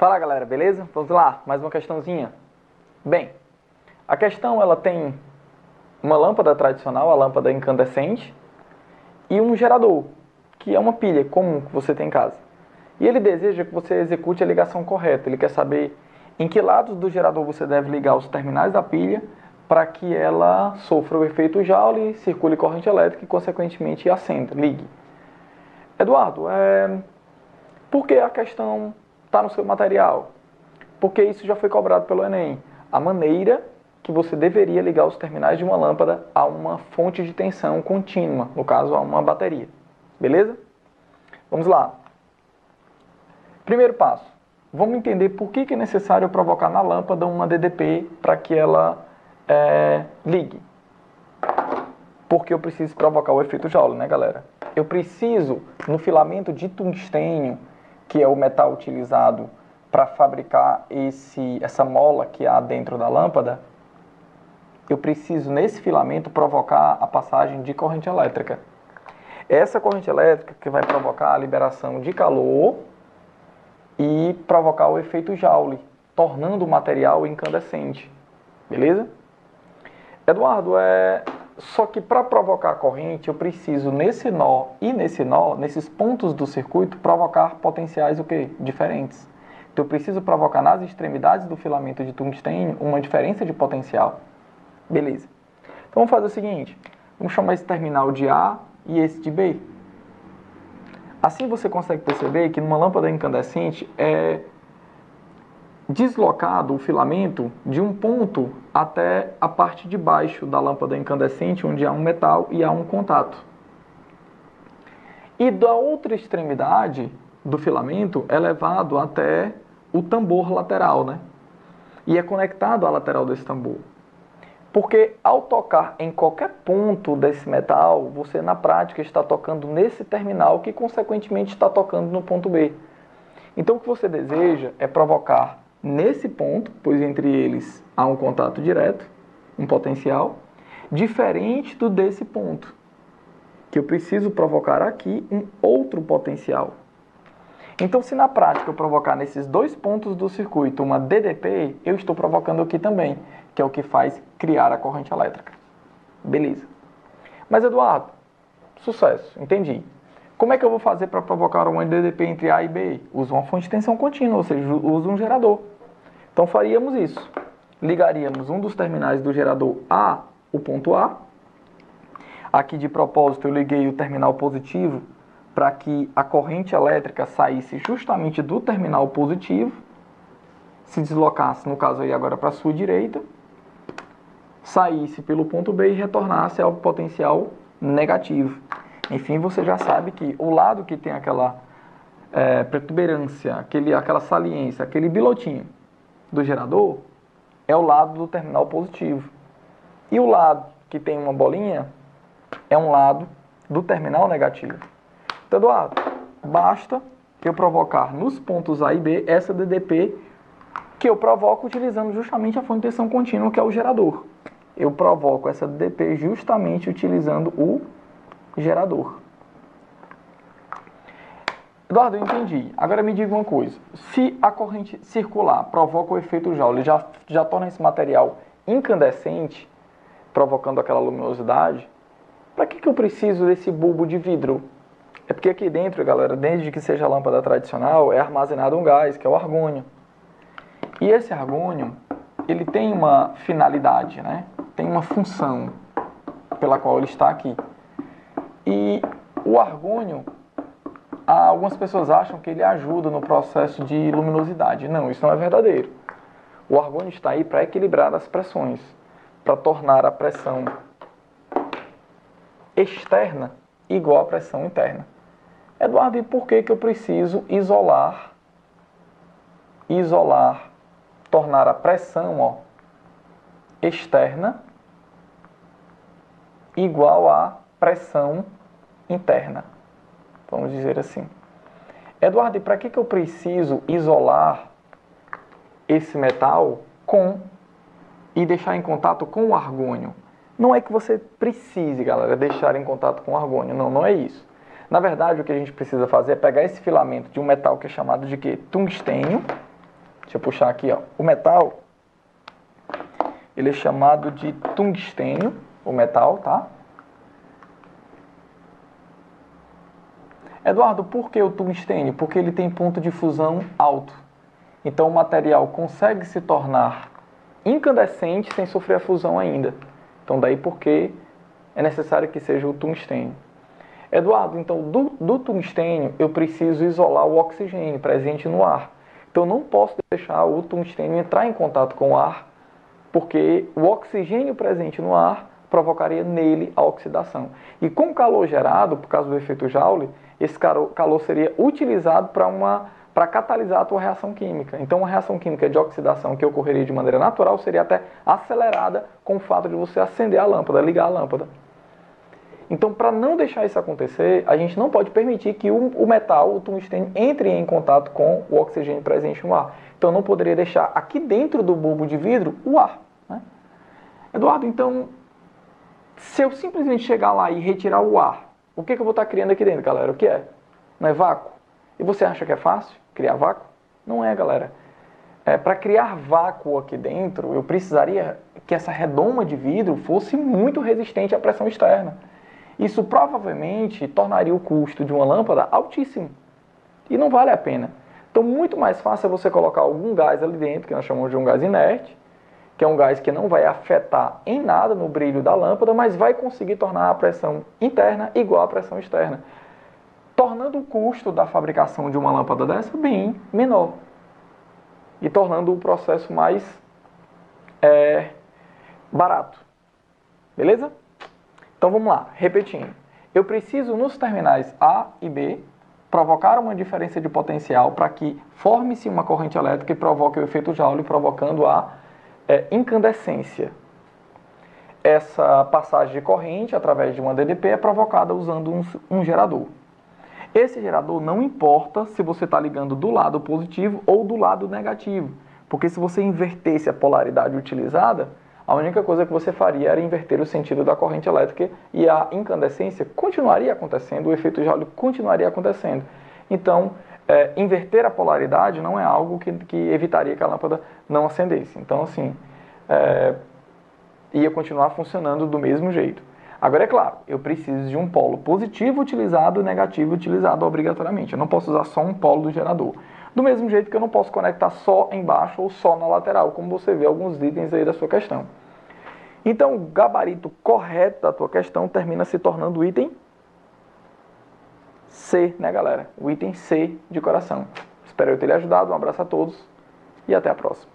Fala galera, beleza? Vamos lá, mais uma questãozinha. Bem, a questão ela tem uma lâmpada tradicional, a lâmpada incandescente, e um gerador, que é uma pilha comum que você tem em casa. E ele deseja que você execute a ligação correta. Ele quer saber em que lados do gerador você deve ligar os terminais da pilha para que ela sofra o efeito Joule, circule corrente elétrica e, consequentemente, acenda, ligue. Eduardo, por que a questão está no seu material? Porque isso já foi cobrado pelo Enem. A maneira que você deveria ligar os terminais de uma lâmpada a uma fonte de tensão contínua, no caso, a uma bateria. Beleza? Vamos lá. Primeiro passo. Vamos entender por que é necessário provocar na lâmpada uma DDP para que ela ligue. Porque eu preciso provocar o efeito Joule, né, galera? Eu preciso, no filamento de tungstênio, que é o metal utilizado para fabricar essa mola que há dentro da lâmpada, eu preciso, nesse filamento, provocar a passagem de corrente elétrica. Essa corrente elétrica que vai provocar a liberação de calor e provocar o efeito Joule, tornando o material incandescente. Beleza? Eduardo, só que para provocar a corrente, eu preciso nesse nó e nesse nó, nesses pontos do circuito, provocar potenciais o quê? Diferentes. Então eu preciso provocar nas extremidades do filamento de tungstênio uma diferença de potencial. Beleza. Então vamos fazer o seguinte, vamos chamar esse terminal de A e esse de B. Assim você consegue perceber que numa lâmpada incandescente é deslocado o filamento de um ponto até a parte de baixo da lâmpada incandescente, onde há um metal e há um contato. E da outra extremidade do filamento é levado até o tambor lateral, né? E é conectado à lateral desse tambor. Porque ao tocar em qualquer ponto desse metal, você na prática está tocando nesse terminal que consequentemente está tocando no ponto B. Então o que você deseja é provocar nesse ponto, pois entre eles há um contato direto, um potencial, diferente do desse ponto, que eu preciso provocar aqui um outro potencial. Então, se na prática eu provocar nesses dois pontos do circuito uma DDP, eu estou provocando aqui também, que é o que faz criar a corrente elétrica. Beleza. Mas, Eduardo, sucesso, entendi. Como é que eu vou fazer para provocar uma DDP entre A e B? Uso uma fonte de tensão contínua, ou seja, uso um gerador. Então faríamos isso. Ligaríamos um dos terminais do gerador a o ponto A. Aqui de propósito eu liguei o terminal positivo para que a corrente elétrica saísse justamente do terminal positivo, se deslocasse, no caso aí agora para a sua direita, saísse pelo ponto B e retornasse ao potencial negativo. Enfim, você já sabe que o lado que tem aquela protuberância, aquela saliência, aquele bilotinho do gerador, é o lado do terminal positivo. E o lado que tem uma bolinha é um lado do terminal negativo. Então, Eduardo, basta eu provocar nos pontos A e B essa DDP que eu provoco utilizando justamente a fonte de tensão contínua, que é o gerador. Eu provoco essa DDP justamente utilizando o gerador. Eduardo, eu entendi. Agora me diga uma coisa. Se a corrente circular provoca o efeito Joule, já torna esse material incandescente, provocando aquela luminosidade, para que eu preciso desse bulbo de vidro? É porque aqui dentro, galera, desde que seja a lâmpada tradicional, é armazenado um gás, que é o argônio. E esse argônio, ele tem uma finalidade, né? Tem uma função pela qual ele está aqui. E o argônio, algumas pessoas acham que ele ajuda no processo de luminosidade. Não, isso não é verdadeiro. O argônio está aí para equilibrar as pressões, para tornar a pressão externa igual à pressão interna. Eduardo, e por que eu preciso isolar, tornar a pressão externa igual à pressão interna? Vamos dizer assim. Eduardo, e para que eu preciso isolar esse metal e deixar em contato com o argônio? Não é que você precise, galera, deixar em contato com o argônio. Não, não é isso. Na verdade, o que a gente precisa fazer é pegar esse filamento de um metal que é chamado de quê? Tungstênio, Deixa eu puxar aqui, ó. O metal, ele é chamado de tungstênio, o metal, tá? Eduardo, por que o tungstênio? Porque ele tem ponto de fusão alto. Então o material consegue se tornar incandescente sem sofrer a fusão ainda. Então daí porque é necessário que seja o tungstênio. Eduardo, então do tungstênio eu preciso isolar o oxigênio presente no ar. Então eu não posso deixar o tungstênio entrar em contato com o ar, porque o oxigênio presente no ar provocaria nele a oxidação. E com o calor gerado, por causa do efeito Joule, esse calor seria utilizado para catalisar a tua reação química. Então, uma reação química de oxidação que ocorreria de maneira natural seria até acelerada com o fato de você acender a lâmpada, ligar a lâmpada. Então, para não deixar isso acontecer, a gente não pode permitir que o metal, o tungstênio, entre em contato com o oxigênio presente no ar. Então, eu não poderia deixar aqui dentro do bulbo de vidro o ar, né? Eduardo, então, se eu simplesmente chegar lá e retirar o ar, o que eu vou estar criando aqui dentro, galera? O que é? Não é vácuo? E você acha que é fácil criar vácuo? Não é, galera. Para criar vácuo aqui dentro, eu precisaria que essa redoma de vidro fosse muito resistente à pressão externa. Isso provavelmente tornaria o custo de uma lâmpada altíssimo. E não vale a pena. Então, muito mais fácil é você colocar algum gás ali dentro, que nós chamamos de um gás inerte, que é um gás que não vai afetar em nada no brilho da lâmpada, mas vai conseguir tornar a pressão interna igual à pressão externa, tornando o custo da fabricação de uma lâmpada dessa bem menor e tornando o processo mais barato. Beleza? Então vamos lá, repetindo. Eu preciso nos terminais A e B provocar uma diferença de potencial para que forme-se uma corrente elétrica e provoque o efeito Joule, provocando a incandescência. Essa passagem de corrente através de uma DDP é provocada usando um gerador. Esse gerador não importa se você está ligando do lado positivo ou do lado negativo, porque se você invertesse a polaridade utilizada, a única coisa que você faria era inverter o sentido da corrente elétrica e a incandescência continuaria acontecendo, o efeito Joule continuaria acontecendo. Então, inverter a polaridade não é algo que evitaria que a lâmpada não acendesse. Então, assim, ia continuar funcionando do mesmo jeito. Agora, é claro, eu preciso de um polo positivo utilizado e negativo utilizado obrigatoriamente. Eu não posso usar só um polo do gerador. Do mesmo jeito que eu não posso conectar só embaixo ou só na lateral, como você vê alguns itens aí da sua questão. Então, o gabarito correto da tua questão termina se tornando o item C, né, galera? O item C de coração. Espero eu ter lhe ajudado. Um abraço a todos e até a próxima.